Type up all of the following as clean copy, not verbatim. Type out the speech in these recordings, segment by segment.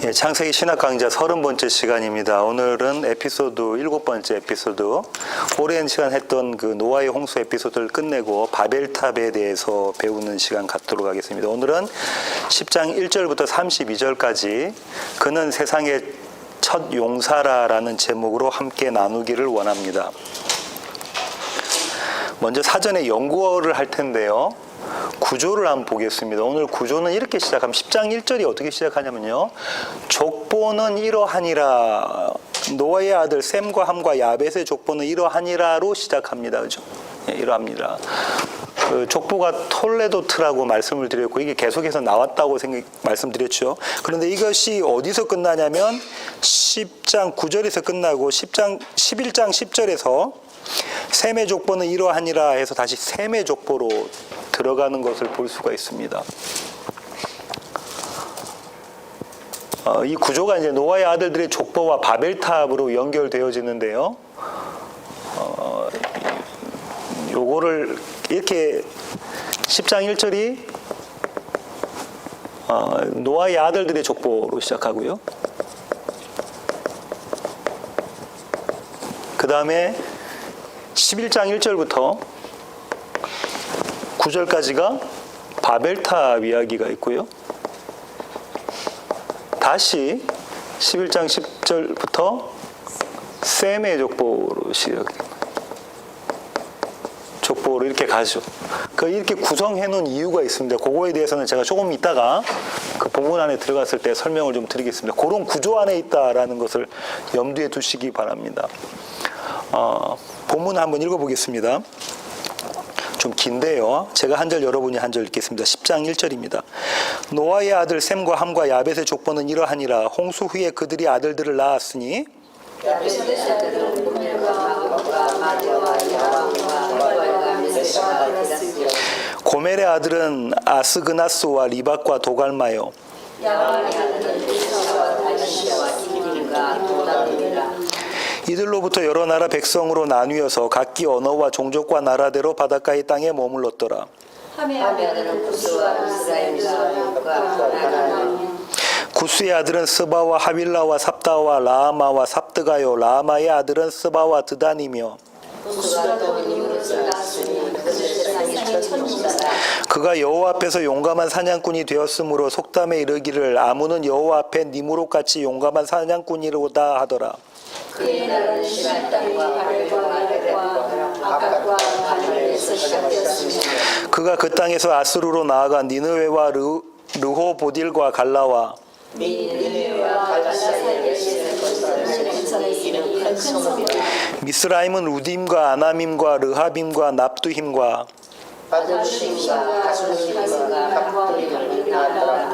예, 창세기 신학 강좌 30번째 시간입니다. 오늘은 에피소드 7번째 에피소드. 오랜 시간 했던 그 노아의 홍수 에피소드를 끝내고 바벨탑에 대해서 배우는 시간 갖도록 하겠습니다. 오늘은 10장 1절부터 32절까지 그는 세상의 첫 용사라라는 제목으로 함께 나누기를 원합니다. 먼저 사전에 연구어를 할 텐데요. 구조를 한번 보겠습니다. 오늘 구조는 이렇게 시작하면 10장 1절이 어떻게 시작하냐면요. 족보는 이러하니라. 노아의 아들 셈과 함과 야벳의 족보는 이러하니라로 시작합니다. 그죠? 예, 이러합니다. 그 족보가 톨레도트라고 말씀을 드렸고 이게 계속해서 나왔다고 말씀드렸죠. 그런데 이것이 어디서 끝나냐면 10장 9절에서 끝나고 11장 10절에서 셈의 족보는 이러하니라 해서 다시 셈의 족보로 들어가는 것을 볼 수가 있습니다. 이 구조가 이제 노아의 아들들의 족보와 바벨탑으로 연결되어지는데요. 요거를 이렇게 10장 1절이 노아의 아들들의 족보로 시작하고요. 그 다음에 11장 1절부터 9절까지가 바벨탑 이야기가 있고요. 다시 11장 10절부터 셈의 족보로 족보로 이렇게 가죠. 이렇게 구성해 놓은 이유가 있습니다. 그거에 대해서는 제가 조금 이따가 그 본문 안에 들어갔을 때 설명을 좀 드리겠습니다. 그런 구조 안에 있다라는 것을 염두에 두시기 바랍니다. 본문 한번 읽어보겠습니다. 좀 긴데요. 제가 한 절 여러분이 한 절 읽겠습니다. 10장 1절입니다. 노아의 아들 셈과 함과 야벳의 족보는 이러하니라. 홍수 후에 그들이 아들들을 낳았으니 고멜의 아들은 아스그나스와 리박과 도갈마요. 이들로부터 여러 나라 백성으로 나뉘어서 각기 언어와 종족과 나라대로 바닷가의 땅에 머물렀더라. 구스의 아들은 스바와 하빌라와 삽다와 라아마와 삽드가요. 라아마의 아들은 스바와 드단이며 그가 여호와 앞에서 용감한 사냥꾼이 되었으므로 속담에 이르기를 아무는 여호와 앞에 니무롯같이 용감한 사냥꾼이로다 하더라. 그의 나라는 시간 땅과 바벨과 아갓과 가나안에서 시작되었으며 그가 그 땅에서 아스루로 나아가 니느웨와 르호보딜과 갈라와 니느웨와 갈라 사이에 있는 큰 성읍이라. 미스라임은 루딤과 아나밈과 르하빔과 납두힘과 바들심과 가솔림과 갑돌림을 낳았더라.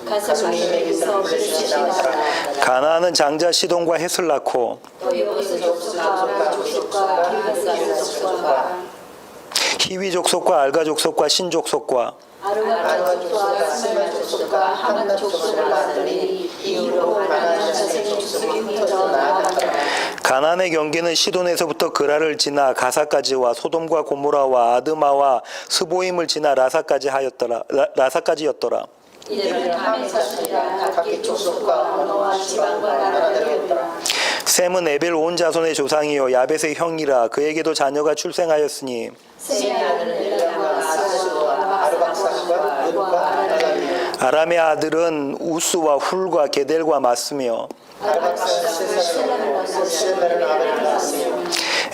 가솔림에게서 그릇이 나왔다. 가나안은 장자 시돈과 헷을 낳고 또 여기서 족속과 길가스 족속과 히위 족속과 알가 족속과 신 족속과 아르와 족속과 스멜 족속과 하만 족속을 낳았더니 이후로 가나안 자손의 족속이 더 나아갔더라. 가나안의 경계는 시돈에서부터 그라를 지나 가사까지와 소돔과 고모라와 아드마와 스보임을 지나 라사까지였더라. 이들은 함의 자손이라 각기 족속과 언어와 지방과 나라들이었더라. 셈은 에벨 온 자손의 조상이요 야벳의 형이라. 그에게도 자녀가 출생하였으니 셈의 아들은 엘람과 아사스와 아르박사스와 르과 아라람이며 아람의 아들은 우스와 훌과 게델과 마스며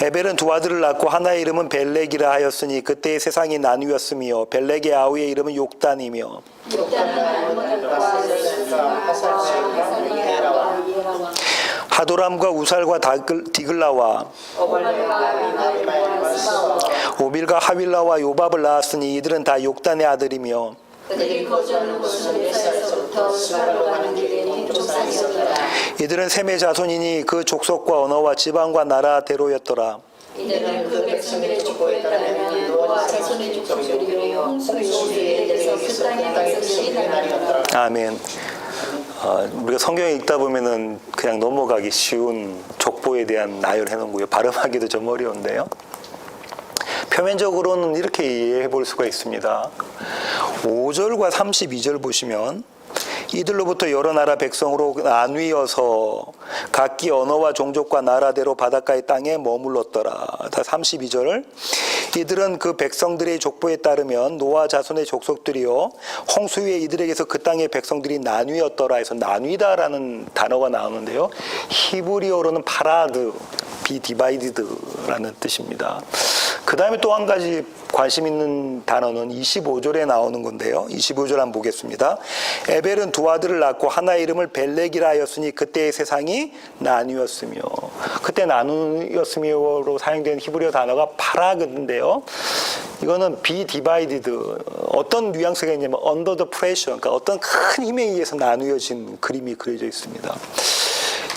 에벨은 두 아들을 낳고 하나의 이름은 벨렉이라 하였으니 그때의 세상이 나뉘었으며 벨렉의 아우의 이름은 욕단이며 하도람과 우살과 디글라와 오빌과 하윌라와 요밥을 낳았으니 이들은 다 욕단의 아들이며 그들이 거주하는 곳은 에사에서부터 수바로 가는 길에 동족산이었더라. 이들은 셈의 자손이니 그 족속과 언어와 지방과 나라대로였더라. 이들은 그 백성의 족보에 따르면 노아 자손의 족속들이요 홍수 이후에 대해서 그 땅의 백성들이 나뉘었더라. 아멘. 우리가 성경에 읽다 보면은 그냥 넘어가기 쉬운 족보에 대한 나열해 놓은 거예요. 발음하기도 좀 어려운데요. 표면적으로는 이렇게 이해해 볼 수가 있습니다. 5절과 32절 보시면 이들로부터 여러 나라 백성으로 나뉘어서 각기 언어와 종족과 나라대로 바닷가의 땅에 머물렀더라. 다 32절. 이들은 그 백성들의 족보에 따르면 노아 자손의 족속들이요 홍수 위에 이들에게서 그 땅의 백성들이 나뉘었더라 해서 나뉘다라는 단어가 나오는데요. 히브리어로는 파라드, be divided라는 뜻입니다. 그 다음에 또 한 가지 관심 있는 단어는 25절에 나오는 건데요. 25절 한번 보겠습니다. 에벨은 두 아들을 낳고 하나의 이름을 벨렉이라 하였으니 그때의 세상이 나뉘었으며, 그때 나누었으며로 사용된 히브리어 단어가 파라그인데요. 이거는 be divided, 어떤 뉘앙스가 있냐면 under the pressure, 그러니까 어떤 큰 힘에 의해서 나누어진 그림이 그려져 있습니다.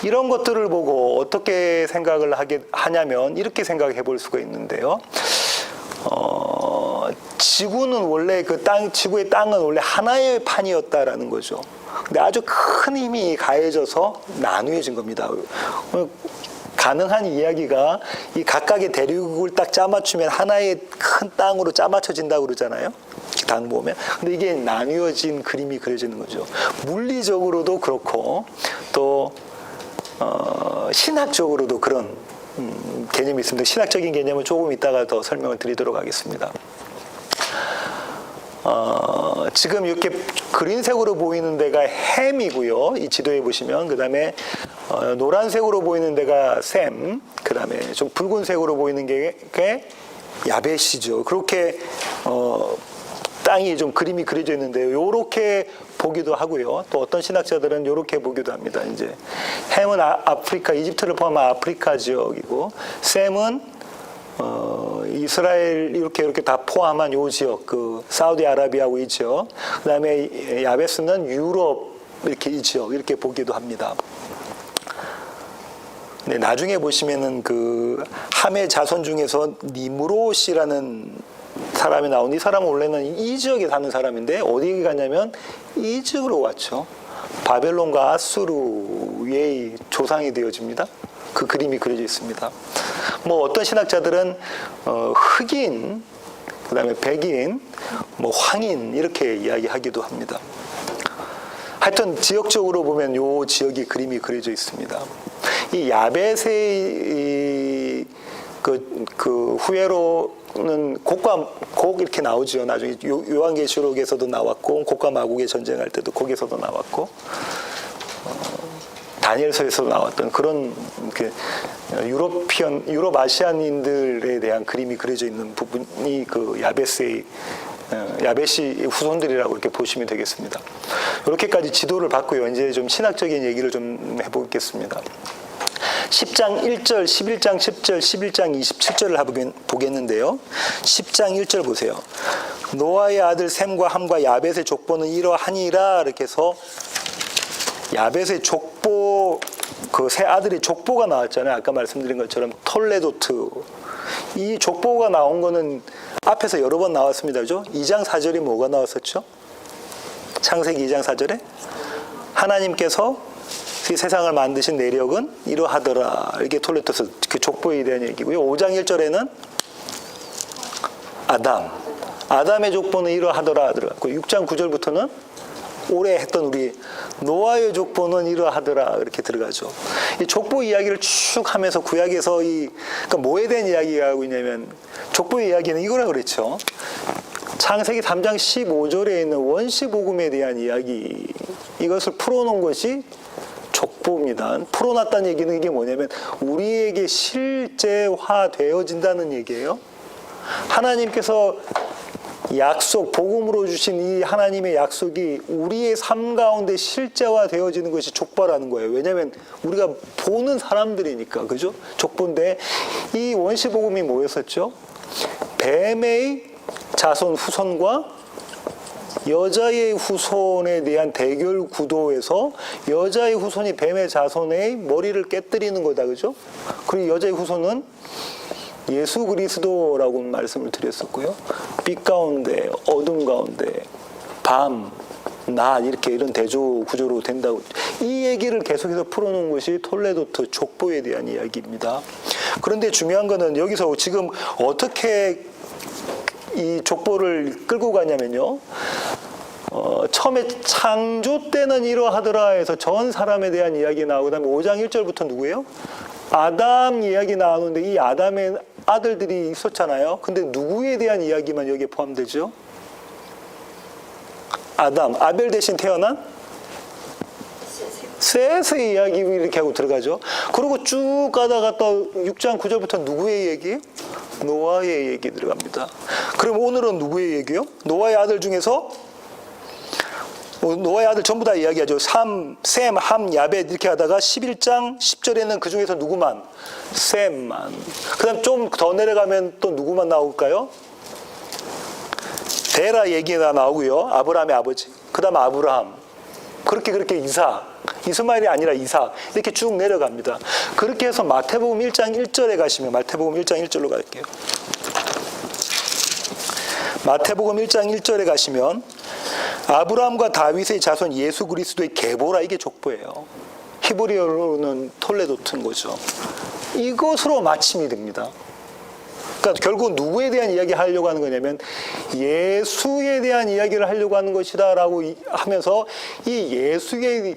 이런 것들을 보고 어떻게 생각을 하냐면 이렇게 생각해 볼 수가 있는데요. 지구는 원래 지구의 땅은 원래 하나의 판이었다라는 거죠. 근데 아주 큰 힘이 가해져서 나누어진 겁니다. 가능한 이야기가 이 각각의 대륙을 딱 짜맞추면 하나의 큰 땅으로 짜맞춰진다고 그러잖아요. 단 보면. 근데 이게 나누어진 그림이 그려지는 거죠. 물리적으로도 그렇고 또 신학적으로도 그런 개념이 있습니다. 신학적인 개념은 조금 이따가 더 설명을 드리도록 하겠습니다. 지금 이렇게 그린색으로 보이는 데가 햄이고요. 이 지도에 보시면. 그 다음에 노란색으로 보이는 데가 셈. 그 다음에 좀 붉은색으로 보이는 게 야벳이죠. 그렇게 땅이 좀 그림이 그려져 있는데요. 요렇게 보기도 하고요. 또 어떤 신학자들은 요렇게 보기도 합니다. 이제 햄은 아프리카, 이집트를 포함한 아프리카 지역이고, 셈은 이스라엘 이렇게 다 포함한 요 지역, 그 사우디아라비아하고 이 지역, 그다음에 야베스는 유럽 이렇게 이 지역 이렇게 보기도 합니다. 네, 나중에 보시면은 그 함의 자손 중에서 니므롯이라는 사람이 나오는데, 이 사람은 원래는 이 지역에 사는 사람인데 어디에 갔냐면 이집트로 왔죠. 바벨론과 아수르의 조상이 되어집니다. 그 그림이 그려져 있습니다. 뭐 어떤 신학자들은 흑인, 그다음에 백인, 뭐 황인 이렇게 이야기하기도 합니다. 하여튼 지역적으로 보면 요 지역이 그림이 그려져 있습니다. 이 야벳의 그 후예로는 곡 이렇게 나오죠. 나중에 요한계시록에서도 나왔고, 곡과 마곡의 전쟁할 때도 거기서도 나왔고, 다니엘서에서 나왔던 그런 유럽 아시아인들에 대한 그림이 그려져 있는 부분이 그 야벳이 후손들이라고 이렇게 보시면 되겠습니다. 이렇게까지 지도를 봤고요. 이제 좀 신학적인 얘기를 좀 해보겠습니다. 10장 1절, 11장 10절, 11장 27절을 보겠는데요. 10장 1절 보세요. 노아의 아들 셈과 함과 야벳의 족보는 이러하니라, 이렇게 해서 야벳의 족보, 그 세 아들의 족보가 나왔잖아요. 아까 말씀드린 것처럼 톨레도트. 이 족보가 나온 거는 앞에서 여러 번 나왔습니다. 그죠? 2장 4절이 뭐가 나왔었죠? 창세기 2장 4절에 하나님께서 세상을 만드신 내력은 이러하더라. 이게 톨레도트, 그 족보에 대한 얘기고요. 5장 1절에는 아담의 족보는 이러하더라 들어갔고, 6장 9절부터는 오래 했던 우리 노아의 족보는 이러하더라 이렇게 들어가죠. 이 족보 이야기를 쭉 하면서 구약에서 그러니까 뭐에 대한 이야기가 하고 있냐면, 족보의 이야기는 이거라 그랬죠. 창세기 3장 15절에 있는 원시복음에 대한 이야기, 이것을 풀어놓은 것이 족보입니다. 풀어놨다는 얘기는 이게 뭐냐면 우리에게 실제화되어진다는 얘기예요. 하나님께서 약속, 복음으로 주신 이 하나님의 약속이 우리의 삶 가운데 실제화되어지는 것이 족보라는 거예요. 왜냐하면 우리가 보는 사람들이니까, 그죠? 족보인데 이 원시복음이 뭐였었죠? 뱀의 자손 후손과 여자의 후손에 대한 대결 구도에서 여자의 후손이 뱀의 자손의 머리를 깨뜨리는 거다, 그죠? 그리고 여자의 후손은 예수 그리스도라고 말씀을 드렸었고요. 빛 가운데, 어둠 가운데, 밤, 낮 이렇게 이런 대조 구조로 된다고. 이 얘기를 계속해서 풀어놓은 것이 톨레도트 족보에 대한 이야기입니다. 그런데 중요한 거는 여기서 지금 어떻게 이 족보를 끌고 가냐면요. 처음에 창조 때는 이러하더라 해서 전 사람에 대한 이야기 나오고 그다음에 5장 1절부터 누구예요? 아담 이야기 나오는데 이 아담의 아들들이 있었잖아요. 근데 누구에 대한 이야기만 여기에 포함되죠? 아담, 아벨 대신 태어난 셋의 이야기 이렇게 하고 들어가죠. 그리고 쭉 가다가 또 6장 9절부터 누구의 얘기? 노아의 얘기 들어갑니다. 그럼 오늘은 누구의 얘기요? 노아의 아들 중에서 노아의 아들 전부 다 이야기하죠. 셈, 함, 야벳 이렇게 하다가 11장 10절에는 그 중에서 누구만? 셈만. 그 다음 좀 더 내려가면 또 누구만 나올까요? 데라 얘기가 나오고요. 아브라함의 아버지. 그 다음 아브라함. 그렇게 이삭. 이스마엘이 아니라 이삭. 이렇게 쭉 내려갑니다. 그렇게 해서 마태복음 1장 1절에 가시면 마태복음 1장 1절로 갈게요. 마태복음 1장 1절에 가시면 아브라함과 다윗의 자손 예수 그리스도의 계보라 이게 족보예요. 히브리어로는 톨레도트인 거죠. 이것으로 마침이 됩니다. 그러니까 결국 누구에 대한 이야기 하려고 하는 거냐면 예수에 대한 이야기를 하려고 하는 것이다라고 하면서 이 예수의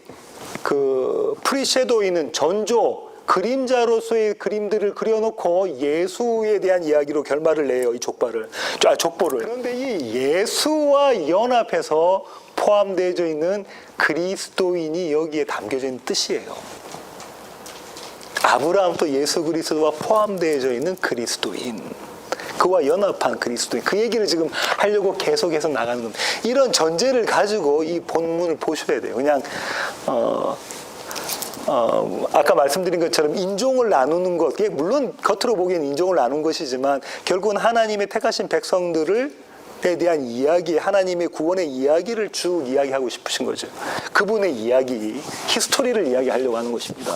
그 프리섀도이는 전조 그림자로서의 그림들을 그려놓고 예수에 대한 이야기로 결말을 내요. 이 족보를. 그런데 이 예수와 연합해서 포함되어 있는 그리스도인이 여기에 담겨져 있는 뜻이에요. 아브라함도 예수 그리스도와 포함되어 있는 그리스도인. 그와 연합한 그리스도인. 그 얘기를 지금 하려고 계속해서 나가는 겁니다. 이런 전제를 가지고 이 본문을 보셔야 돼요. 그냥 아까 말씀드린 것처럼 인종을 나누는 것, 물론 겉으로 보기엔 인종을 나눈 것이지만 결국은 하나님의 택하신 백성들에 대한 이야기, 하나님의 구원의 이야기를 쭉 이야기하고 싶으신 거죠. 그분의 이야기, 히스토리를 이야기하려고 하는 것입니다.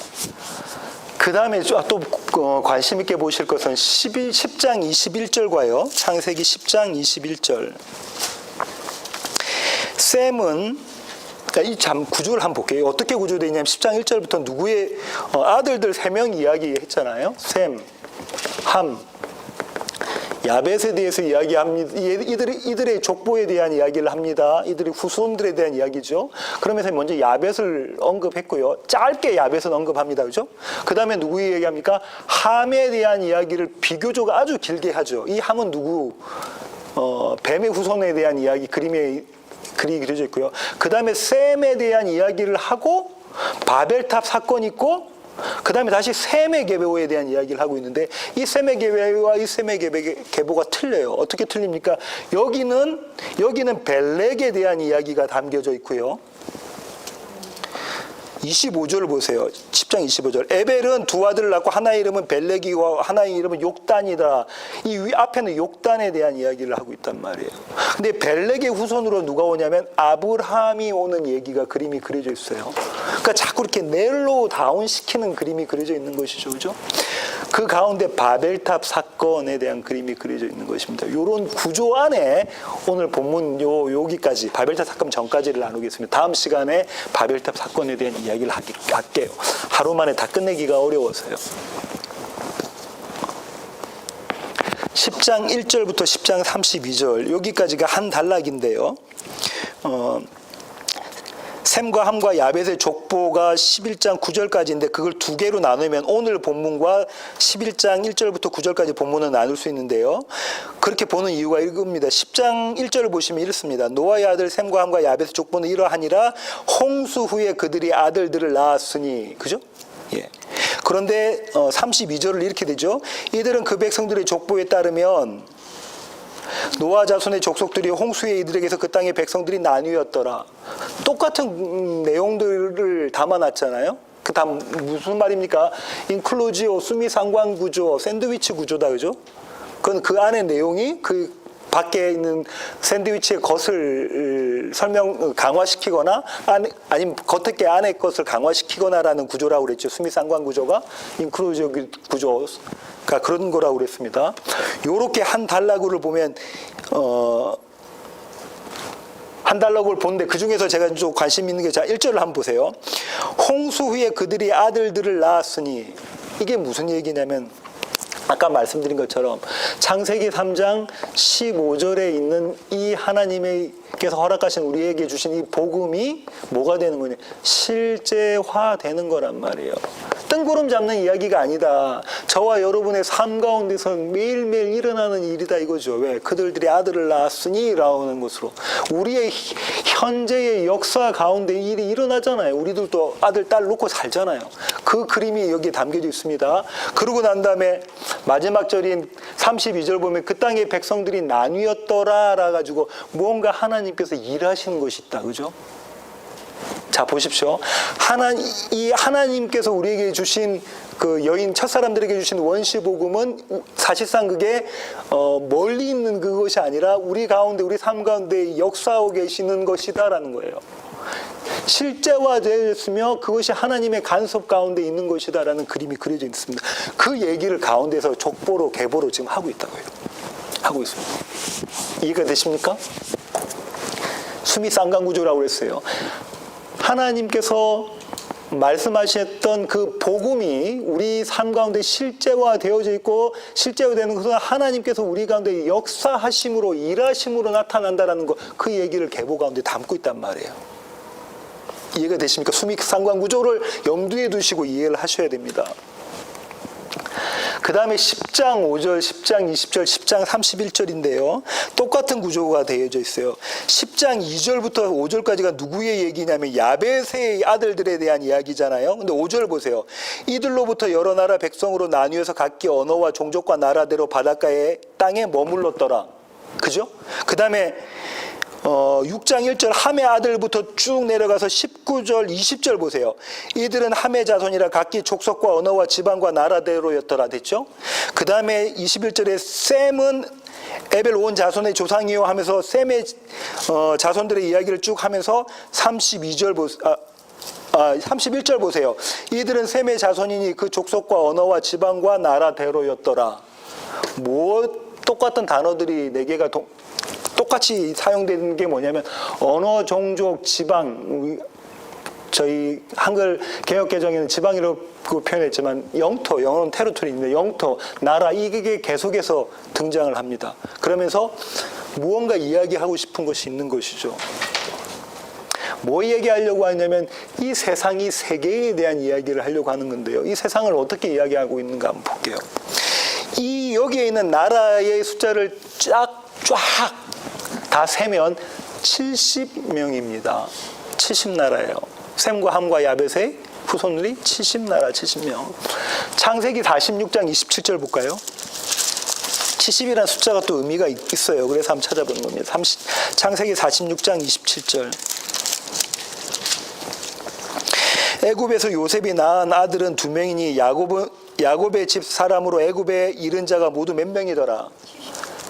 그 다음에 또 관심 있게 보실 것은 10장 21절과요. 창세기 10장 21절. 셈은 이 구조를 한번 볼게요. 어떻게 구조되어 있냐면 10장 1절부터 누구의 아들들 3명 이야기했잖아요. 셈, 함, 야벳에 대해서 이야기합니다. 이들의 족보에 대한 이야기를 합니다. 이들의 후손들에 대한 이야기죠. 그러면서 먼저 야벳을 언급했고요. 짧게 야벳은 언급합니다. 그죠? 그 다음에 누구 이야기합니까? 함에 대한 이야기를 비교적 아주 길게 하죠. 이 함은 누구? 뱀의 후손에 대한 이야기, 그림이 그려져 있고요. 그 다음에 셈에 대한 이야기를 하고 바벨탑 사건이 있고 그 다음에 다시 셈의 계보에 대한 이야기를 하고 있는데 이 셈의 계보와 이 셈의 계보가 틀려요. 어떻게 틀립니까? 여기는 벨렉에 대한 이야기가 담겨져 있고요. 25절을 보세요. 10장 25절. 에벨은 두 아들을 낳고 하나의 이름은 벨렉이고 하나의 이름은 욕단이다. 이 앞에는 욕단에 대한 이야기를 하고 있단 말이에요. 근데 벨렉의 후손으로 누가 오냐면 아브라함이 오는 얘기가 그림이 그려져 있어요. 그러니까 자꾸 이렇게 넬로우 다운 시키는 그림이 그려져 있는 것이죠. 그죠? 그 가운데 바벨탑 사건에 대한 그림이 그려져 있는 것입니다. 이런 구조 안에 오늘 본문 여기까지 바벨탑 사건 전까지를 나누겠습니다. 다음 시간에 바벨탑 사건에 대한 이야기를 할게요. 하루 만에 다 끝내기가 어려워서요. 10장 1절부터 10장 32절 여기까지가 한 단락인데요. 셈과 함과 야벳의 족보가 11장 9절까지인데 그걸 두 개로 나누면 오늘 본문과 11장 1절부터 9절까지 본문은 나눌 수 있는데요. 그렇게 보는 이유가 이겁니다. 10장 1절을 보시면 이렇습니다. 노아의 아들 셈과 함과 야벳의 족보는 이러하니라 홍수 후에 그들이 아들들을 낳았으니. 그죠? 예. 그런데 32절을 이렇게 되죠. 이들은 그 백성들의 족보에 따르면 노아 자손의 족속들이 홍수에 이들에게서 그 땅의 백성들이 나뉘었더라. 똑같은 내용들을 담아놨잖아요. 그 다음 무슨 말입니까? 인클루지오, 수미 상관 구조, 샌드위치 구조다. 그죠? 그건 그 안에 내용이 그 밖에 있는 샌드위치의 것을 강화시키거나 아니면 겉에 안에 것을 강화시키거나라는 구조라고 그랬죠. 수미 상관 구조가 인클루지오 구조가 그런 거라고 그랬습니다. 요렇게 한 단락을 보면 한 단락을 보는데 그 중에서 제가 좀 관심 있는 게 자 1절을 한번 보세요. 홍수 후에 그들이 아들들을 낳았으니 이게 무슨 얘기냐면 아까 말씀드린 것처럼 창세기 3장 15절에 있는 이 하나님께서 허락하신 우리에게 주신 이 복음이 뭐가 되는 거냐? 실제화되는 거란 말이에요. 뜬구름 잡는 이야기가 아니다. 저와 여러분의 삶 가운데서 매일매일 일어나는 일이다 이거죠. 왜? 그들들이 아들을 낳았으니 라는 것으로. 우리의 현재의 역사 가운데 일이 일어나잖아요. 우리들도 아들, 딸 놓고 살잖아요. 그 그림이 여기에 담겨져 있습니다. 그러고 난 다음에 마지막 절인 32절 보면 그 땅의 백성들이 나뉘었더라 라가지고 무언가 하나님께서 일하시는 것이 있다. 그죠? 자, 보십시오. 이 하나님께서 우리에게 주신 그 여인 첫사람들에게 주신 원시복음은 사실상 그게 멀리 있는 그것이 아니라 우리 가운데, 우리 삶 가운데 역사하고 계시는 것이다라는 거예요. 실제화되었으며 그것이 하나님의 간섭 가운데 있는 것이다라는 그림이 그려져 있습니다. 그 얘기를 가운데서 족보로 계보로 지금 하고 있다고요. 하고 있습니다. 이해가 되십니까? 수미 쌍강구조라고 그랬어요. 하나님께서 말씀하셨던 그 복음이 우리 삶 가운데 실제화되어져 있고 실제화되는 것은 하나님께서 우리 가운데 역사하심으로 일하심으로 나타난다라는 거, 그 얘기를 계보 가운데 담고 있단 말이에요. 이해가 되십니까? 수미 쌍강구조를 염두에 두시고 이해를 하셔야 됩니다. 그 다음에 10장 5절, 10장 20절, 10장 31절인데요. 똑같은 구조가 되어져 있어요. 10장 2절부터 5절까지가 누구의 얘기냐면 야벳의 아들들에 대한 이야기잖아요. 근데 5절 보세요. 이들로부터 여러 나라 백성으로 나뉘어서 각기 언어와 종족과 나라대로 바닷가의 땅에 머물렀더라. 그죠? 그 다음에 6장 1절 함의 아들부터 쭉 내려가서 19절 20절 보세요. 이들은 함의 자손이라 각기 족속과 언어와 지방과 나라대로였더라. 됐죠? 그 다음에 21절에 셈은 에벨 온 자손의 조상이요 하면서 셈의 자손들의 이야기를 쭉 하면서 31절 보세요. 이들은 셈의 자손이니 그 족속과 언어와 지방과 나라대로였더라. 똑같은 단어들이 4개가 똑같이 사용되는 게 뭐냐면 언어, 종족, 지방, 저희 한글 개혁개정에는 지방이라고 표현했지만 영토, 영어는 테리토리인데 영토, 나라, 이게 계속해서 등장을 합니다. 그러면서 무언가 이야기하고 싶은 것이 있는 것이죠. 뭐 얘기하려고 하냐면 이 세상이 세계에 대한 이야기를 하려고 하는 건데요. 이 세상을 어떻게 이야기하고 있는가 한번 볼게요. 여기에 있는 나라의 숫자를 쫙 다 세면 70명입니다. 70나라예요. 셈과 함과 야벳의 후손들이 70나라, 70명. 창세기 46장 27절 볼까요? 70이라는 숫자가 또 의미가 있어요. 그래서 한번 찾아보는 겁니다. 창세기 46장 27절. 애굽에서 요셉이 낳은 아들은 2명이니 야곱의 집 사람으로 애굽에 이른 자가 모두 몇 명이더라?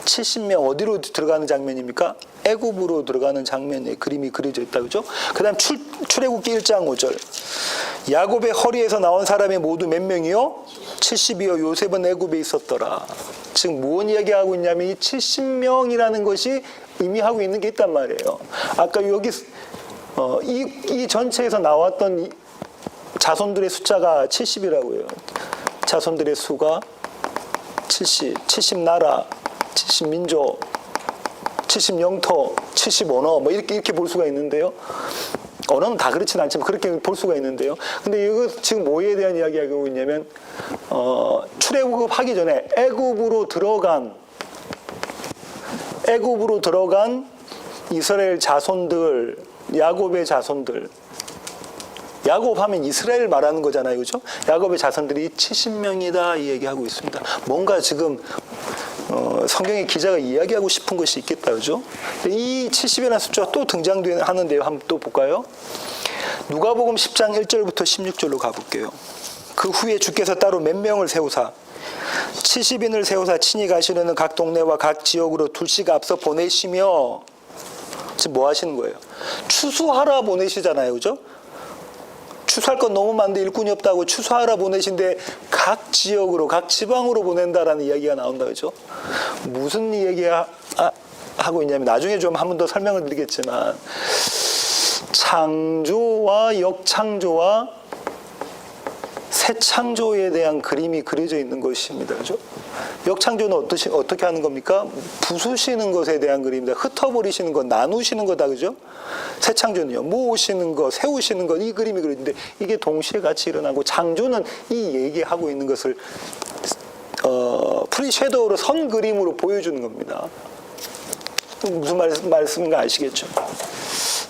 70명. 어디로 들어가는 장면입니까? 애굽으로 들어가는 장면에 그림이 그려져 있다. 그죠? 그 다음 출애굽기 1장 5절. 야곱의 허리에서 나온 사람이 모두 몇 명이요? 70이요. 요셉은 애굽에 있었더라. 지금 무슨 이야기하고 있냐면 이 70명이라는 것이 의미하고 있는 게 있단 말이에요. 아까 여기 이 전체에서 나왔던 자손들의 숫자가 70이라고요. 자손들의 수가 70나라, 70민족, 70영토, 70언어, 뭐 이렇게 볼 수가 있는데요. 언어는 다 그렇진 않지만 그렇게 볼 수가 있는데요. 근데 이거 지금 뭐에 대한 이야기하고 있냐면, 출애굽 하기 전에 애굽으로 들어간 이스라엘 자손들, 야곱의 자손들. 야곱 하면 이스라엘 말하는 거잖아요. 그죠? 야곱의 자손들이 70명이다 이 얘기하고 있습니다. 뭔가 지금 성경의 기자가 이야기하고 싶은 것이 있겠다. 그죠? 이 70이라는 숫자가 또 등장하는데요. 한번 또 볼까요? 누가복음 10장 1절부터 16절로 가볼게요. 그 후에 주께서 따로 몇 명을 세우사 70인을 세우사 친히 가시려는 각 동네와 각 지역으로 둘씩 앞서 보내시며, 지금 뭐 하시는 거예요? 추수하라 보내시잖아요. 그죠? 추수할 건 너무 많은데 일꾼이 없다고 추수하라 보내신데 각 지역으로, 각 지방으로 보낸다라는 이야기가 나온다. 그죠? 무슨 하고 있냐면, 나중에 좀 한 번 더 설명을 드리겠지만, 창조와 역창조와 새 창조에 대한 그림이 그려져 있는 것입니다. 그죠? 역창조는 어떻게 하는 겁니까? 부수시는 것에 대한 그림입니다. 흩어버리시는 것, 나누시는 거다. 그죠? 새 창조는요. 모으시는 것, 세우시는 것, 이 그림이 그려지는데 이게 동시에 같이 일어나고, 창조는 이 얘기하고 있는 것을 프리섀도우로 선 그림으로 보여주는 겁니다. 무슨 말씀인가 아시겠죠?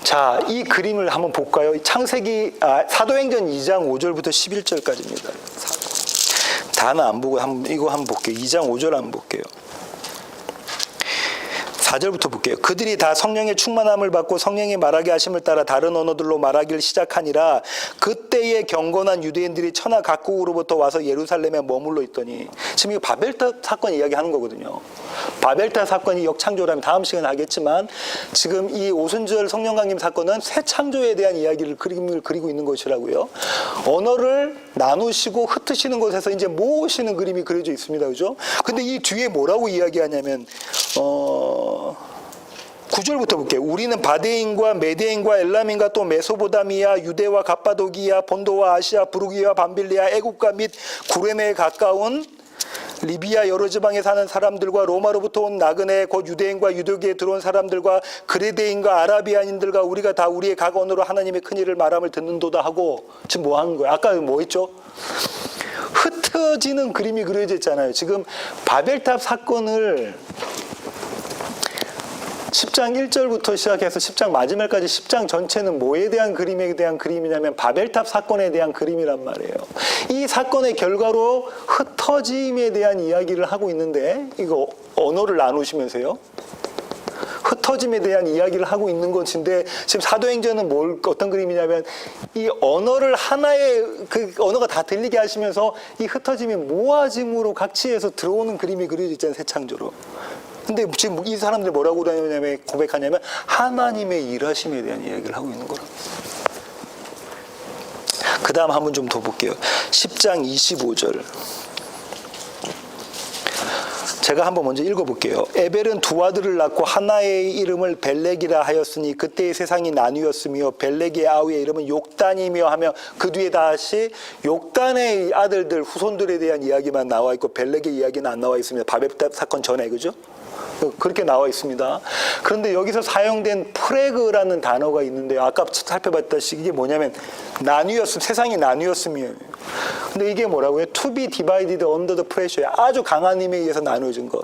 자, 이 그림을 한번 볼까요? 창세기, 사도행전 2장 5절부터 11절까지입니다. 다는 안 보고 이거 한번 볼게요. 2장 5절 한번 볼게요. 4절부터 볼게요. 그들이 다 성령의 충만함을 받고 성령이 말하게 하심을 따라 다른 언어들로 말하기를 시작하니라. 그때의 경건한 유대인들이 천하 각국으로부터 와서 예루살렘에 머물러 있더니, 지금 이거 바벨탑 사건 이야기하는 거거든요. 바벨탑 사건이 역창조라면 다음 시간에 하겠지만, 지금 이 오순절 성령 강림 사건은 새 창조에 대한 그림을 그리고 있는 것이라고요. 언어를 나누시고 흩으시는 곳에서 이제 모으시는 그림이 그려져 있습니다. 그죠? 근데 이 뒤에 뭐라고 이야기하냐면 9절부터 볼게요. 우리는 바데인과 메데인과 엘람인과 또 메소보다미아, 유대와 갑바도기아, 본도와 아시아, 부르기와 밤빌리아, 애국과 및 구레네에 가까운 리비아 여러 지방에 사는 사람들과 로마로부터 온 나그네 곧 유대인과 유대교에 들어온 사람들과 그레데인과 아라비아인들과 우리가 다 우리의 각 언어로 하나님의 큰 일을 말함을 듣는도다 하고, 지금 뭐 하는 거예요? 아까 뭐 했죠? 흩어지는 그림이 그려져 있잖아요. 지금 바벨탑 사건을 10장 1절부터 시작해서 10장 마지막까지 10장 전체는 뭐에 대한 그림에 대한 그림이냐면 바벨탑 사건에 대한 그림이란 말이에요. 이 사건의 결과로 흩어짐에 대한 이야기를 하고 있는데, 이거 언어를 나누시면서요. 흩어짐에 대한 이야기를 하고 있는 것인데, 지금 사도행전은 어떤 그림이냐면 이 언어를 하나의 그 언어가 다 들리게 하시면서 이 흩어짐이 모아짐으로 각지에서 들어오는 그림이 그려져 있잖아요. 새 창조로. 근데 지금 이 사람들이 뭐라고 고백하냐면 하나님의 일하심에 대한 이야기를 하고 있는 거라고. 그 다음 한번 좀 더 볼게요. 10장 25절. 제가 한번 먼저 읽어볼게요. 에벨은 두 아들을 낳고 하나의 이름을 벨렉이라 하였으니 그때의 세상이 나뉘었으며 벨렉의 아우의 이름은 욕단이며 하며, 그 뒤에 다시 욕단의 아들들 후손들에 대한 이야기만 나와 있고 벨렉의 이야기는 안 나와 있습니다. 바벨탑 사건 전에. 그죠? 그렇게 나와 있습니다. 그런데 여기서 사용된 프레그라는 단어가 있는데요. 아까 살펴봤다시피 이게 뭐냐면 세상이 나뉘었으며. 근데 이게 뭐라고요? To be divided under the pressure. 아주 강한 힘에 의해서 나눠진 것.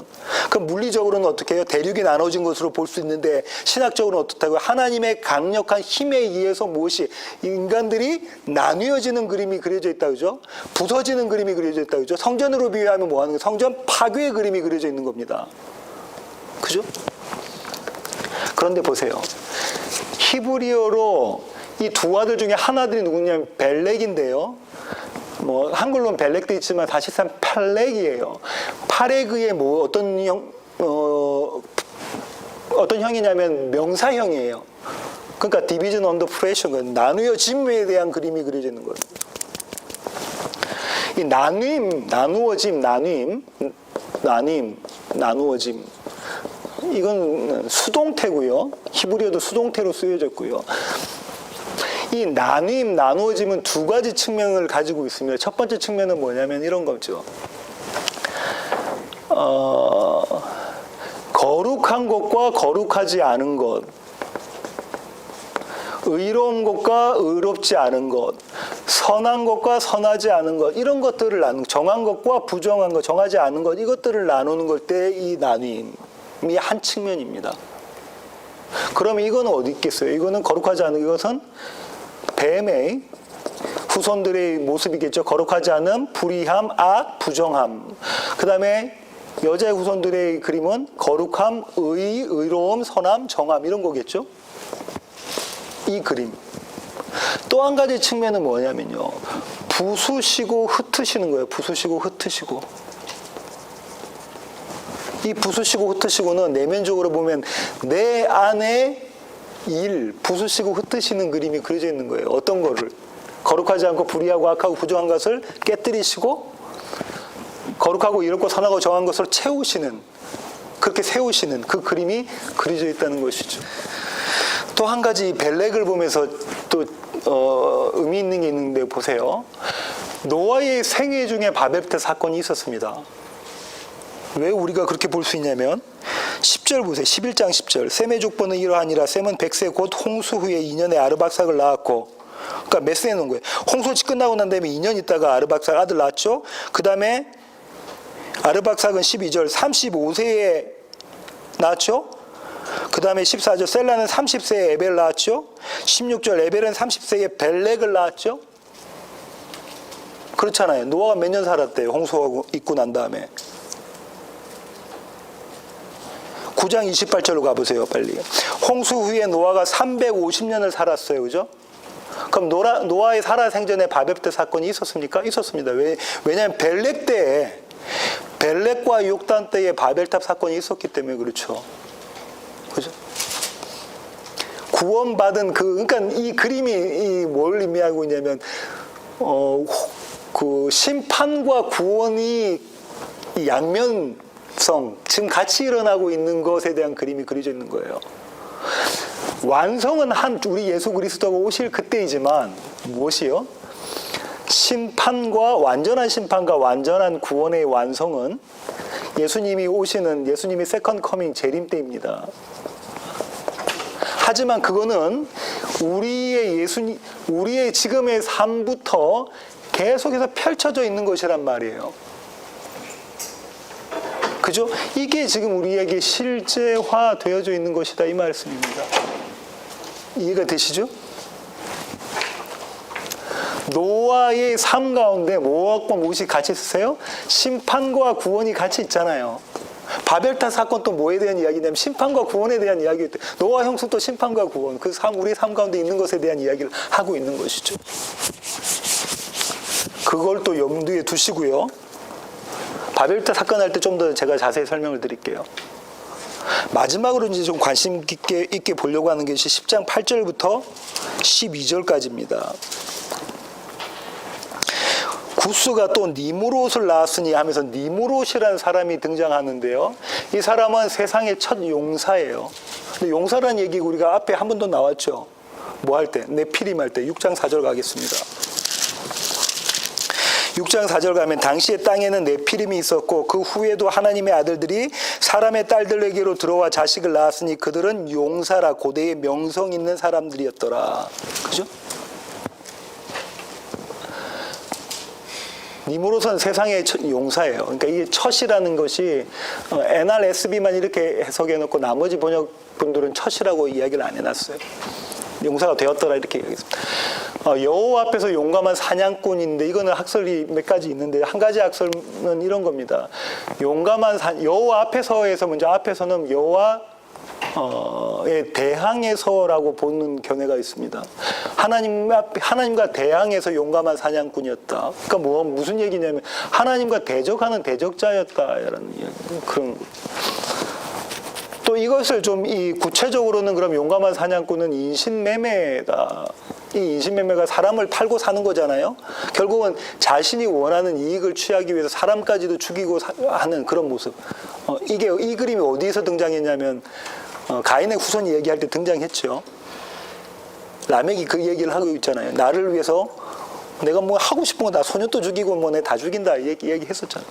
그럼 물리적으로는 어떻게 해요? 대륙이 나눠진 것으로 볼 수 있는데, 신학적으로는 어떻다고요? 하나님의 강력한 힘에 의해서 무엇이 인간들이 나뉘어지는 그림이 그려져 있다. 그죠? 부서지는 그림이 그려져 있다. 그죠? 성전으로 비유하면 뭐 하는 거예요? 성전 파괴의 그림이 그려져 있는 겁니다. 그죠? 그런데 보세요. 히브리어로 이 두 아들 중에 한 아들이 누구냐면 벨렉인데요. 뭐 한글로는 벨렉도 있지만 사실상 팔렉이에요. 파레그의 뭐 어떤 형이냐면 명사형이에요. 그러니까 디비전 언더 프레셔가 나누어짐에 대한 그림이 그려져 있는 거예요. 이 나누어짐. 이건 수동태고요. 히브리어도 수동태로 쓰여졌고요. 이 나누어짐은 두 가지 측면을 가지고 있습니다. 첫 번째 측면은 뭐냐면 이런 거죠. 거룩한 것과 거룩하지 않은 것, 의로운 것과 의롭지 않은 것, 선한 것과 선하지 않은 것, 이런 것들을 나누는, 정한 것과 부정한 것, 정하지 않은 것, 이것들을 나누는 걸 때 이 나누임이 한 측면입니다. 그러면 이거는 어디 있겠어요? 이거는 거룩하지 않은 것은 뱀의 후손들의 모습이겠죠. 거룩하지 않음, 불의함, 악, 부정함. 그 다음에 여자의 후손들의 그림은 거룩함, 의로움, 선함, 정함, 이런 거겠죠. 이 그림. 또 한 가지 측면은 뭐냐면요. 부수시고 흩으시는 거예요. 부수시고 흩으시고. 이 부수시고 흩으시고는 내면적으로 보면 내 안에 부수시고 흩으시는 그림이 그려져 있는 거예요. 어떤 거를? 거룩하지 않고 불의하고 악하고 부정한 것을 깨뜨리시고 거룩하고 이롭고 선하고 정한 것을 채우시는, 그렇게 세우시는 그 그림이 그려져 있다는 것이죠. 또 한 가지 벨렉을 보면서 또 의미 있는 게 있는데 보세요. 노아의 생애 중에 바벨탑 사건이 있었습니다. 왜 우리가 그렇게 볼 수 있냐면 10절 보세요. 11장 10절. 셈의 족보는 이러하니라. 셈은 100세 곧 홍수 후에 2년에 아르박삭을 낳았고, 그러니까 몇 세에 놓은 거예요. 홍수치 끝나고 난 다음에 2년 있다가 아르박삭 아들 낳았죠. 그 다음에 아르박삭은 12절 35세에 낳았죠. 그 다음에 14절 셀라는 30세에 에벨 낳았죠. 16절 에벨은 30세에 벨렉을 낳았죠. 그렇잖아요. 노아가 몇 년 살았대요. 홍수가 있고 난 다음에. 9장 28절로 가보세요. 빨리. 홍수 후에 노아가 350년을 살았어요. 그죠? 그럼 노아의 살아생전에 바벨탑 사건이 있었습니까? 있었습니다. 왜냐하면 벨렉 때에, 벨렉과 욕단 때에 바벨탑 사건이 있었기 때문에 그렇죠. 그죠? 구원받은 그러니까 이 그림이 뭘 의미하고 있냐면, 그 심판과 구원이 양면성, 지금 같이 일어나고 있는 것에 대한 그림이 그려져 있는 거예요. 완성은 우리 예수 그리스도가 오실 그때이지만 무엇이요? 완전한 심판과 완전한 구원의 완성은 예수님이 세컨 커밍 재림 때입니다. 하지만 그거는 우리의 지금의 삶부터 계속해서 펼쳐져 있는 것이란 말이에요. 그죠? 이게 지금 우리에게 실제화되어져 있는 것이다 이 말씀입니다. 이해가 되시죠? 노아의 삶 가운데 무엇과 무엇이 같이 있으세요? 심판과 구원이 같이 있잖아요. 바벨탑 사건 또 뭐에 대한 이야기냐면 심판과 구원에 대한 이야기일 때 노아 형수도 심판과 구원, 우리 삶 가운데 있는 것에 대한 이야기를 하고 있는 것이죠. 그걸 또 염두에 두시고요. 바벨탑 사건 할 때 좀 더 제가 자세히 설명을 드릴게요. 마지막으로 이제 좀 관심 있게 보려고 하는 것이 10장 8절부터 12절까지입니다. 구스가 또 니무롯을 낳았으니 하면서 니무롯이라는 사람이 등장하는데요. 이 사람은 세상의 첫 용사예요. 근데 용사라는 얘기 우리가 앞에 한 번도 나왔죠. 뭐 할 때? 네피림 할 때. 6장 4절 가겠습니다. 6장 4절 가면 당시의 땅에는 네피림이 있었고 그 후에도 하나님의 아들들이 사람의 딸들에게로 들어와 자식을 낳았으니 그들은 용사라 고대의 명성 있는 사람들이었더라. 그죠? 니무롯은 세상의 용사예요. 그러니까 이게 첫이라는 것이 NRSB만 이렇게 해석해 놓고 나머지 번역분들은 첫이라고 이야기를 안 해놨어요. 용사가 되었더라 이렇게 얘기했습니다. 여호와 앞에서 용감한 사냥꾼인데 이거는 학설이 몇 가지 있는데 한 가지 학설은 이런 겁니다. 여호와 앞에서에서 먼저 앞에서는 여호와에 대항해서라고 보는 견해가 있습니다. 하나님과 대항해서 용감한 사냥꾼이었다. 그러니까 무슨 얘기냐면 하나님과 대적하는 대적자였다라는 그런. 또 이것을 좀 구체적으로는 그럼 용감한 사냥꾼은 인신매매다. 이 인신매매가 사람을 팔고 사는 거잖아요. 결국은 자신이 원하는 이익을 취하기 위해서 사람까지도 죽이고 하는 그런 모습. 이 그림이 어디에서 등장했냐면 가인의 후손이 얘기할 때 등장했죠. 라멕이 그 얘기를 하고 있잖아요. 나를 위해서 내가 뭐 하고 싶은 거 다 소년도 죽이고 뭐 내 다 죽인다 얘기했었잖아요.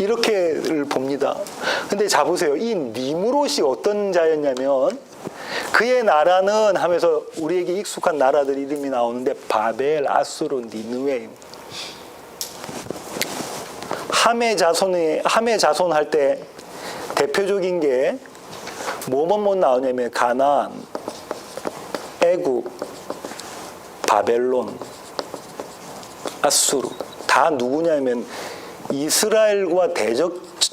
이렇게를 봅니다. 근데 자 보세요. 이 니무롯이 어떤 자였냐면 그의 나라는 하면서 우리에게 익숙한 나라들 이름이 나오는데 바벨, 아수르, 니느웨. 함의 자손 할 때 대표적인 게 뭐뭐 나오냐면 가나안, 애굽, 바벨론, 아수르. 다 누구냐면 이스라엘과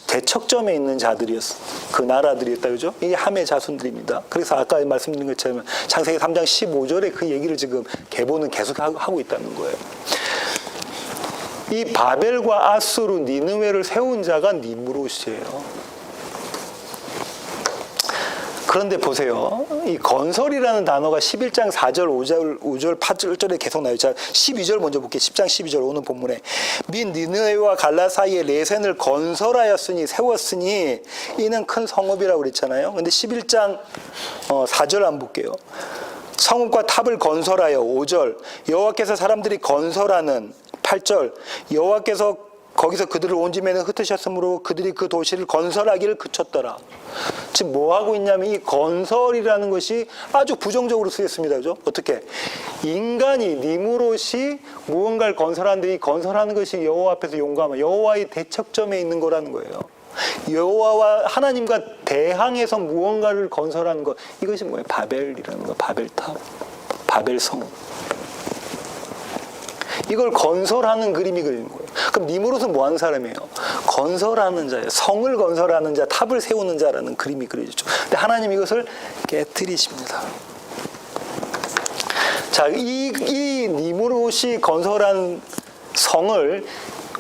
대척점에 있는 자들이었어. 그 나라들이었다. 그죠? 이게 함의 자손들입니다. 그래서 아까 말씀드린 것처럼 창세기 3장 15절에 그 얘기를 지금 계보는 계속 하고 있다는 거예요. 이 바벨과 아수르, 니느웨를 세운 자가 니무롯이에요. 그런데 보세요. 이 건설이라는 단어가 11장 4절, 5절, 8절에 계속 나와요. 자, 12절 먼저 볼게요. 10장 12절 오늘 본문에. 민 니느웨와 갈라 사이에 레센을 건설하였으니 세웠으니 이는 큰 성읍이라고 그랬잖아요. 근데 11장 4절 한번 볼게요. 성읍과 탑을 건설하여 5절 여호와께서 사람들이 건설하는 8절 여호와께서 거기서 그들을 온 집에는 흩으셨으므로 그들이 그 도시를 건설하기를 그쳤더라. 지금 뭐 하고 있냐면 이 건설이라는 것이 아주 부정적으로 쓰였습니다. 그죠? 어떻게? 인간이 니무롯이 무언가를 건설하는데 이 건설하는 것이 여호와 앞에서 용감한 여호와의 대척점에 있는 거라는 거예요. 여호와와 하나님과 대항해서 무언가를 건설하는 것 이것이 뭐예요? 바벨이라는 거, 바벨탑, 바벨성. 이걸 건설하는 그림이 그리는 거예요. 그럼 니무롯은 뭐 하는 사람이에요? 건설하는 자예요. 성을 건설하는 자, 탑을 세우는 자라는 그림이 그려지죠. 근데 하나님 이것을 깨뜨리십니다. 자, 이 니무롯이 건설한 성을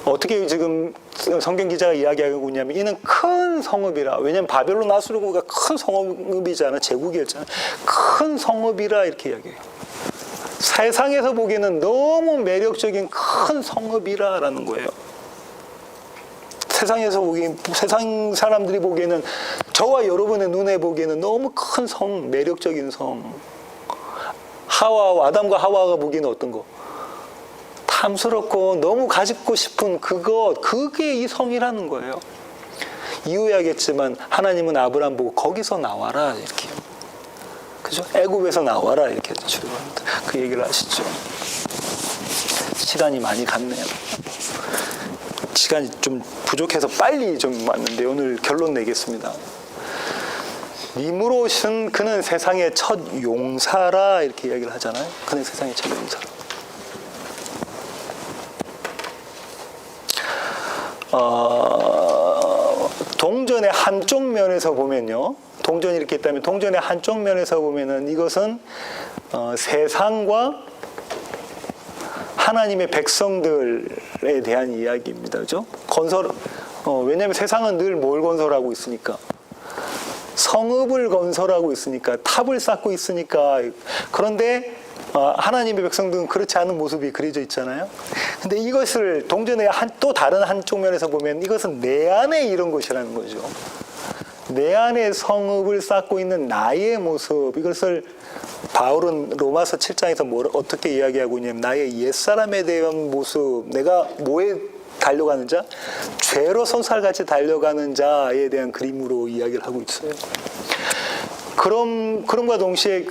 어떻게 지금 성경 기자가 이야기하고 있냐면 이는 큰 성읍이라. 왜냐하면 바벨론 아수르가 큰 성읍이잖아. 제국이었잖아. 큰 성읍이라 이렇게 이야기해요. 세상에서 보기에는 너무 매력적인 큰 성읍이라는 거예요. 세상에서 보기엔, 세상 사람들이 보기에는 저와 여러분의 눈에 보기에는 너무 큰 성, 매력적인 성. 아담과 하와가 보기에는 어떤 거? 탐스럽고 너무 가지고 싶은 그게 이 성이라는 거예요. 이후에 하겠지만 하나님은 아브라함 보고 거기서 나와라 이렇게. 그죠? 애굽에서 나와라 이렇게 출애굽합니다. 그 얘기를 하시죠. 시간이 많이 갔네요. 시간이 좀 부족해서 빨리 좀 왔는데 오늘 결론 내겠습니다. 니무롯은 그는 세상의 첫 용사라 이렇게 이야기를 하잖아요. 그는 세상의 첫 용사라. 동전의 한쪽 면에서 보면요. 동전이 이렇게 있다면 동전의 한쪽 면에서 보면은 이것은 세상과 하나님의 백성들에 대한 이야기입니다. 그죠? 왜냐하면 세상은 늘 뭘 건설하고 있으니까? 성읍을 건설하고 있으니까, 탑을 쌓고 있으니까. 그런데 하나님의 백성들은 그렇지 않은 모습이 그려져 있잖아요. 근데 이것을 동전의 또 다른 한쪽 면에서 보면 이것은 내 안에 이런 것이라는 거죠. 내 안에 성읍을 쌓고 있는 나의 모습, 이것을 바울은 로마서 7장에서 어떻게 이야기하고 있냐면 나의 옛사람에 대한 모습, 내가 뭐에 달려가는 자? 죄로 손살같이 달려가는 자에 대한 그림으로 이야기를 하고 있어요. 그럼과 동시에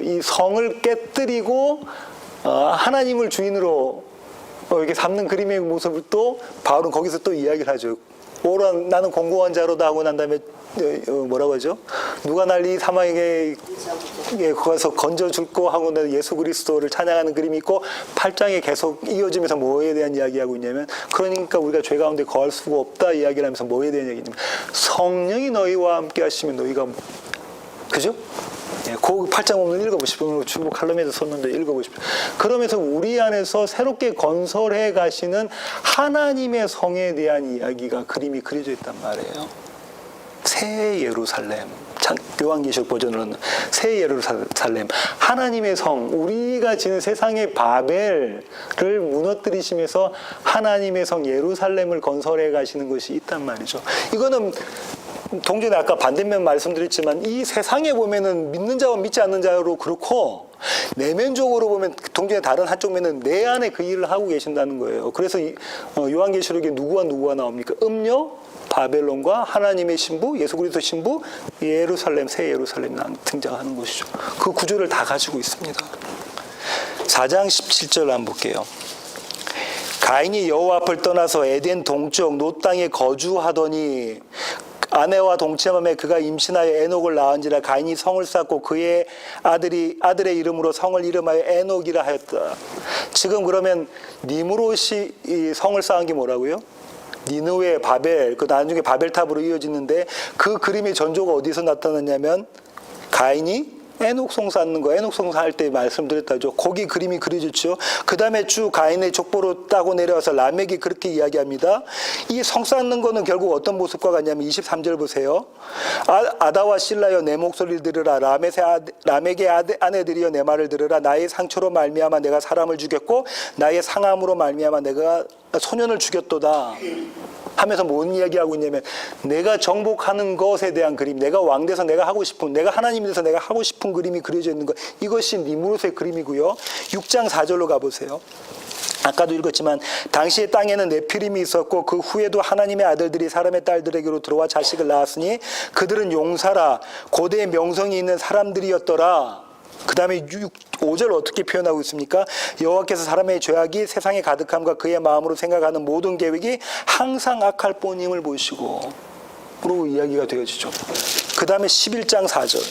이 성을 깨뜨리고 하나님을 주인으로 이렇게 삼는 그림의 모습을 또 바울은 거기서 또 이야기를 하죠. 나는 공고한 자로다 하고 난 다음에 뭐라고 하죠? 누가 날 이 사망에게 가서 건져줄 거 하고 예수 그리스도를 찬양하는 그림이 있고 8장에 계속 이어지면서 뭐에 대한 이야기하고 있냐면 그러니까 우리가 죄 가운데 거할 수가 없다 이야기를 하면서 뭐에 대한 이야기냐면 성령이 너희와 함께 하시면 너희가 그죠? 그 8장 오늘 읽어보십시오. 주보 칼럼에도 썼는데 읽어보십시오. 그러면서 우리 안에서 새롭게 건설해 가시는 하나님의 성에 대한 이야기가 그림이 그려져 있단 말이에요. 새 예루살렘, 요한계시록 버전으로는 새 예루살렘, 하나님의 성, 우리가 지는 세상의 바벨을 무너뜨리시면서 하나님의 성 예루살렘을 건설해 가시는 것이 있단 말이죠. 이거는 동전에 아까 반대면 말씀드렸지만 이 세상에 보면은 믿는 자와 믿지 않는 자로 그렇고 내면적으로 보면 동전의 다른 한쪽 면은 내 안에 그 일을 하고 계신다는 거예요. 그래서 요한계시록에 누구와 나옵니까? 음녀, 바벨론과 하나님의 신부, 예수 그리스도 신부, 예루살렘, 새 예루살렘 등장하는 것이죠. 그 구조를 다 가지고 있습니다. 4장 17절 한번 볼게요. 가인이 여호와 앞을 떠나서 에덴 동쪽 노 땅에 거주하더니 아내와 동침함에 그가 임신하여 에녹을 낳은지라 가인이 성을 쌓고 그의 아들의 이름으로 성을 이름하여 에녹이라 하였다. 지금 그러면 니무롯이 이 성을 쌓은 게 뭐라고요? 니느웨, 바벨, 그 나중에 바벨탑으로 이어지는데 그 그림의 전조가 어디서 나타났냐면 가인이 에녹성 쌓는 거, 에녹성 쌓을 때 말씀드렸다죠. 거기 그림이 그려졌죠. 그 다음에 쭉 가인의 족보로 따고 내려와서 라멕이 그렇게 이야기합니다. 이 성 쌓는 거는 결국 어떤 모습과 같냐면 23절 보세요. 아다와 실라여 내 목소리를 들으라. 라멕의 아내들이여 내 말을 들으라. 나의 상처로 말미암아 내가 사람을 죽였고 나의 상함으로 말미암아 내가 소년을 죽였도다. 하면서 뭔 이야기하고 있냐면 내가 정복하는 것에 대한 그림, 내가 왕 돼서 내가 하고 싶은, 내가 하나님이 돼서 내가 하고 싶은 그림이 그려져 있는 것, 이것이 니무롯의 그림이고요. 6장 4절로 가보세요. 아까도 읽었지만 당시의 땅에는 네피림이 있었고 그 후에도 하나님의 아들들이 사람의 딸들에게로 들어와 자식을 낳았으니 그들은 용사라 고대의 명성이 있는 사람들이었더라. 그 다음에 5절 어떻게 표현하고 있습니까? 여호와께서 사람의 죄악이 세상에 가득함과 그의 마음으로 생각하는 모든 계획이 항상 악할 뿐임을 보시고 로 이야기가 되어지죠. 그 다음에 11장 4절,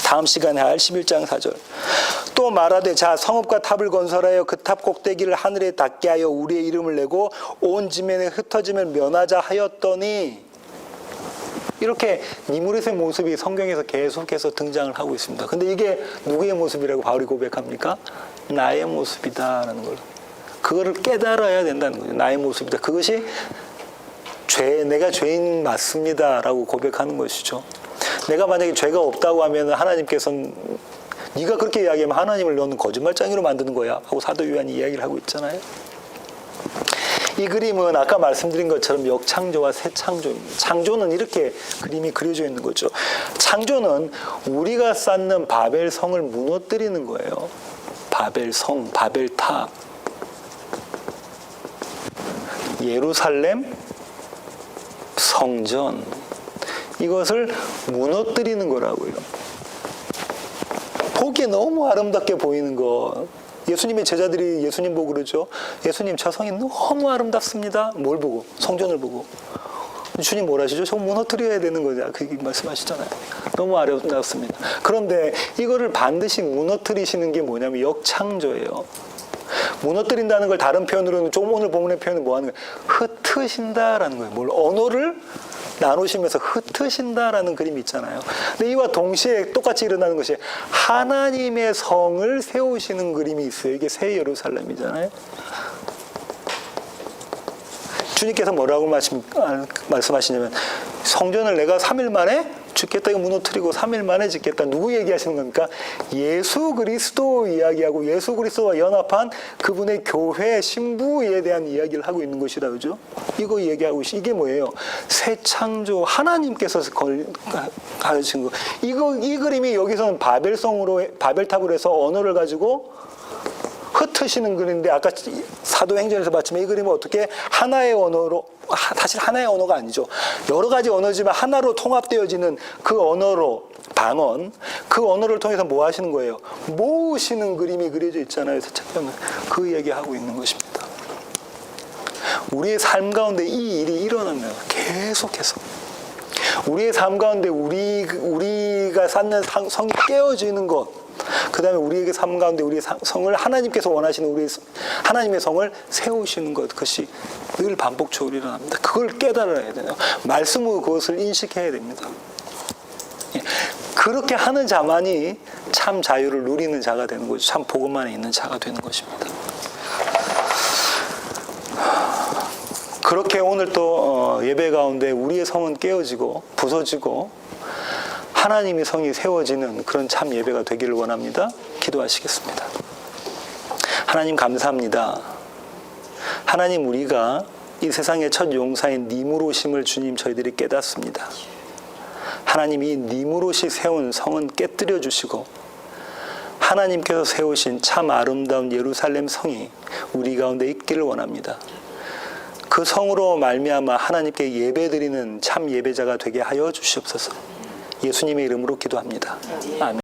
다음 시간에 할 11장 4절. 또 말하되 자 성읍과 탑을 건설하여 그 탑 꼭대기를 하늘에 닿게 하여 우리의 이름을 내고 온 지면에 흩어짐을 면하자 하였더니, 이렇게 니무롯의 모습이 성경에서 계속해서 등장을 하고 있습니다. 근데 이게 누구의 모습이라고 바울이 고백합니까? 나의 모습이다라는 걸. 그거를 깨달아야 된다는 거죠. 나의 모습이다. 그것이 내가 죄인 맞습니다라고 고백하는 것이죠. 내가 만약에 죄가 없다고 하면 하나님께서는 네가 그렇게 이야기하면 하나님을 너는 거짓말쟁이로 만드는 거야 하고 사도 요한이 이야기를 하고 있잖아요. 이 그림은 아까 말씀드린 것처럼 역창조와 새창조입니다. 창조는 이렇게 그림이 그려져 있는 거죠. 창조는 우리가 쌓는 바벨성을 무너뜨리는 거예요. 바벨성, 바벨탑, 예루살렘, 성전, 이것을 무너뜨리는 거라고요. 보기에 너무 아름답게 보이는 것. 예수님의 제자들이 예수님 보고 그러죠. 예수님 저 성이 너무 아름답습니다. 뭘 보고? 성전을 보고. 주님 뭐라 하시죠? 저거 무너뜨려야 되는 거냐. 그렇게 말씀하시잖아요. 너무 아름답습니다. 그런데 이거를 반드시 무너뜨리시는 게 뭐냐면 역창조예요. 무너뜨린다는 걸 다른 표현으로는 좀 오늘 본문의 표현은 뭐 하는 거예요? 흩으신다라는 거예요. 뭘 언어를 나누시면서 흩으신다라는 그림이 있잖아요. 근데 이와 동시에 똑같이 일어나는 것이 하나님의 성을 세우시는 그림이 있어요. 이게 새 예루살렘이잖아요. 주님께서 뭐라고 말씀하시냐면 성전을 내가 3일 만에 짓겠다, 이거 무너뜨리고 3일 만에 짓겠다. 누구 얘기하시는 겁니까? 예수 그리스도 이야기하고 예수 그리스도와 연합한 그분의 교회 신부에 대한 이야기를 하고 있는 것이라 그죠? 이거 얘기하고 이게 뭐예요? 새 창조, 하나님께서 가르친 거. 이 그림이 여기서는 바벨탑으로 해서 언어를 가지고 흩으시는 그림인데, 아까 사도행전에서 봤지만 이 그림은 어떻게 하나의 언어로, 사실 하나의 언어가 아니죠. 여러 가지 언어지만 하나로 통합되어지는 그 언어로, 방언, 그 언어를 통해서 뭐 하시는 거예요? 모으시는 그림이 그려져 있잖아요. 그 얘기하고 있는 것입니다. 우리의 삶 가운데 이 일이 일어나면 계속해서 우리의 삶 가운데 우리가 쌓는 성이 깨어지는 것, 그 다음에 우리에게 삶 가운데 우리의 성을 하나님께서 원하시는 우리 하나님의 성을 세우시는 것, 그것이 늘 반복적으로 일어납니다. 그걸 깨달아야 돼요. 말씀으로 그것을 인식해야 됩니다. 그렇게 하는 자만이 참 자유를 누리는 자가 되는 거죠. 참 복음 안에 있는 자가 되는 것입니다. 그렇게 오늘 또 예배 가운데 우리의 성은 깨어지고 부서지고 하나님의 성이 세워지는 그런 참 예배가 되기를 원합니다. 기도하시겠습니다. 하나님 감사합니다. 하나님, 우리가 이 세상의 첫 용사인 니무롯임을 주님 저희들이 깨닫습니다. 하나님, 이 니무롯이 세운 성은 깨뜨려 주시고 하나님께서 세우신 참 아름다운 예루살렘 성이 우리 가운데 있기를 원합니다. 그 성으로 말미암아 하나님께 예배드리는 참 예배자가 되게 하여 주시옵소서. 예수님의 이름으로 기도합니다. 아멘.